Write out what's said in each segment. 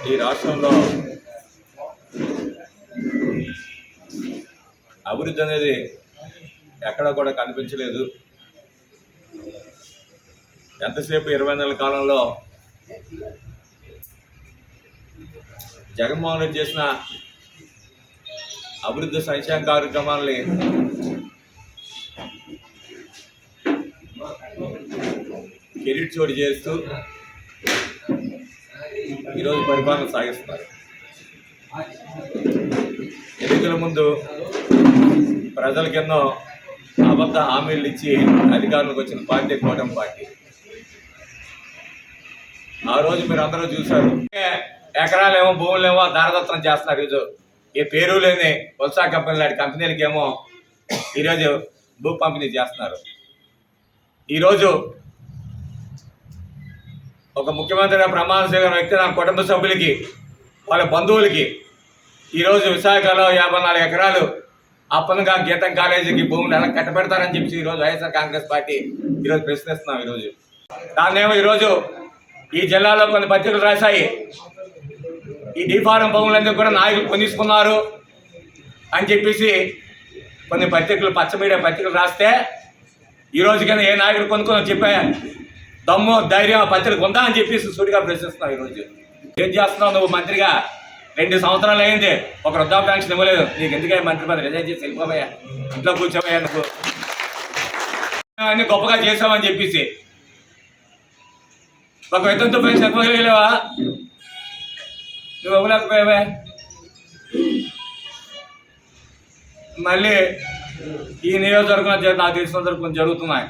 ఈ రాష్ట్రంలో అభివృద్ధి అనేది ఎక్కడ కూడా కనిపించలేదు. ఎంతసేపు 20 నెలల కాలంలో జగన్మోహన్ రెడ్డి చేసిన అభివృద్ధి సంక్షేమ కార్యక్రమాలని కెరీర్ చోటు చేస్తూ ఈరోజు పరిపాలన సాగిస్తున్నారు. ఎన్నికల ముందు ప్రజలకు ఎన్నో అబద్ధ హామీలు ఇచ్చి అధికారులకు వచ్చిన పార్టీ కూటమి పార్టీ. ఆ రోజు మీరు అందరూ చూశారు. ఎకరాలేమో భూములేమో దారదత్తం చేస్తున్నారు. ఈరోజు ఏ పేరు లేని వలసా కంపెనీ లాంటి కంపెనీలకేమో ఈరోజు భూ పంపిణీ చేస్తున్నారు. ఈరోజు ఒక ముఖ్యమంత్రిగా ప్రమాణ స్వీకారం వ్యక్తి నా కుటుంబ సభ్యులకి వాళ్ళ బంధువులకి ఈరోజు విశాఖలో 54 ఎకరాలు అప్పనగా గీతం కాలేజీకి భూములు ఎలా కట్టబెడతారని చెప్పి ఈరోజు వైఎస్ఆర్ కాంగ్రెస్ పార్టీ ఈరోజు ప్రశ్నిస్తున్నాం. ఈరోజు దాన్నేమో ఈరోజు ఈ జిల్లాలో కొన్ని పత్రికలు రాశాయి. ఈ డీఫారం భూములందరూ కూడా నాయకులు కొనిసుకున్నారు అని చెప్పేసి కొన్ని పత్రికలు, పచ్చ మీడియా పత్రికలు రాస్తే ఈరోజు కానీ ఏ నాయకుడు కొనుక్కొని చెప్పా దమ్ము ధైర్యం పత్రిక ఉందా అని చెప్పేసి సూటిగా ప్రశ్నిస్తున్నావు. ఈరోజు ఏం చేస్తున్నావు నువ్వు? మంత్రిగా 2 సంవత్సరాలు అయింది, ఒక వృద్ధాప్య పెన్షన్ ఇవ్వలేదు. నీకు ఎందుకే మంత్రి పదవి? రిజైన్ చేసి వెళ్ళిపోయా, ఇంట్లో కూర్చోబోయా. నువ్వు అన్ని గొప్పగా చేసావని చెప్పేసి ఒక వితంతు పెన్షన్ ఇవ్వలేవా? నువ్వు ఇవ్వలేకపోయావా? మళ్ళీ ఈ నియోజకవర్గం నాకు తెలిసినంత కొంచెం జరుగుతున్నాయి.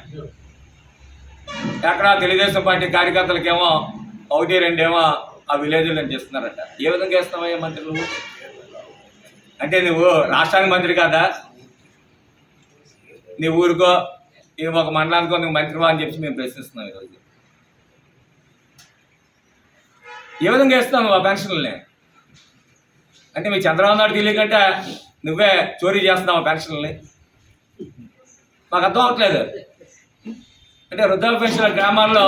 ఎక్కడ తెలుగుదేశం పార్టీ కార్యకర్తలకేమో 1-2 ఏమో ఆ విలేజ్లో చేస్తున్నారట. ఏ విధంగా చేస్తున్నావయ్యా మంత్రి నువ్వు? అంటే నువ్వు రాష్ట్రానికి మంత్రి కాదా? నీ ఊరికో ఈ ఒక మండలానికో నువ్వు మంత్రివా అని చెప్పి మేము ప్రశ్నిస్తున్నాం. ఈరోజు ఏ విధంగా చేస్తున్నావు నువ్వు ఆ పెన్షన్లని? అంటే మీ చంద్రబాబు నాయుడు తెలియకంటే నువ్వే చోరీ చేస్తున్నావు ఆ పెన్షన్లని. మాకు అర్థం అవ్వట్లేదు. అంటే వృద్ధాప్య పెన్షన్ గ్రామాల్లో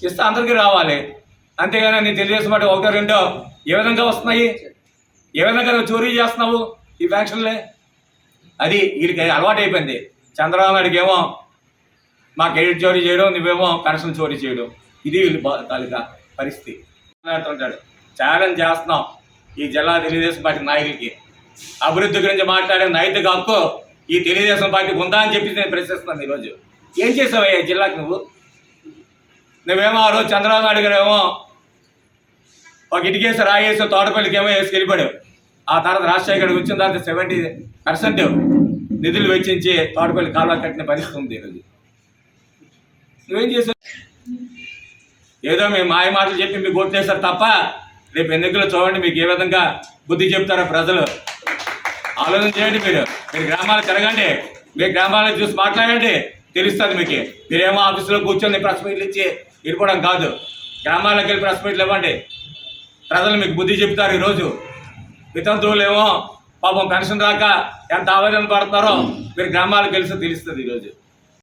ఇస్తే అందరికీ రావాలి, అంతేగాని నీ తెలుగుదేశం పార్టీ 1-2 ఏ విధంగా వస్తున్నాయి? ఏ విధంగా నువ్వు చోరీ చేస్తున్నావు ఈ పెన్షన్లే? అది వీరికి అలవాటు అయిపోయింది. చంద్రబాబు నాయుడికి ఏమో మా క్రెడిట్ చోరీ చేయడం, నువ్వేమో పెన్షన్ చోరీ చేయడం. ఇది వీళ్ళు తాలూకా పరిస్థితి. మాట్లాడుతుంటాడు. ఛాలెంజ్ చేస్తున్నాం ఈ జిల్లా తెలుగుదేశం పార్టీ నాయకులకి. అభివృద్ధి గురించి మాట్లాడే నైతిక హక్కు ఈ తెలుగుదేశం పార్టీకి ఉందా అని చెప్పి నేను ప్రశ్నిస్తున్నాను. ఈరోజు ఏం చేసావయ్యా జిల్లాకి నువ్వేమో ఆ రోజు చంద్రబాబు నాయుడు గారు ఏమో ఒక ఇటుకేసి రాయేసి తోటపల్లికి ఏమో వేసి వెళ్ళిపోయాడు. ఆ తర్వాత రాజశేఖర్ వచ్చిన తర్వాత 70% నిధులు వెచ్చించి తోటపల్లి కాలువ కట్టిన పరిస్థితి ఉంది. ఈరోజు నువ్వేం చేసావు? ఏదో మేము మాయ మాటలు చెప్పి మీకు ఓట్లేస్తారు తప్ప రేపు ఎన్నికలు చూడండి మీకు ఏ విధంగా బుద్ధి చెప్తారో ప్రజలు. ఆలోచన చేయండి. మీరు గ్రామాలు తిరగండి, మీ గ్రామాలను చూసి మాట్లాడండి, తెలుస్తుంది మీకు. మీరేమో ఆఫీసులో కూర్చొని ప్రెస్ మీట్లు ఇచ్చి వెళ్ళిపోవడం కాదు. గ్రామాలకు వెళ్ళి ప్రెస్ మీట్లు ఇవ్వండి, ప్రజలు మీకు బుద్ధి చెప్తారు. ఈరోజు వితంతువులు ఏమో పాపం పెన్షన్ రాక ఎంత ఆవేదన పడుతున్నారో మీరు గ్రామాలకు తెలుస్తుంది ఈరోజు.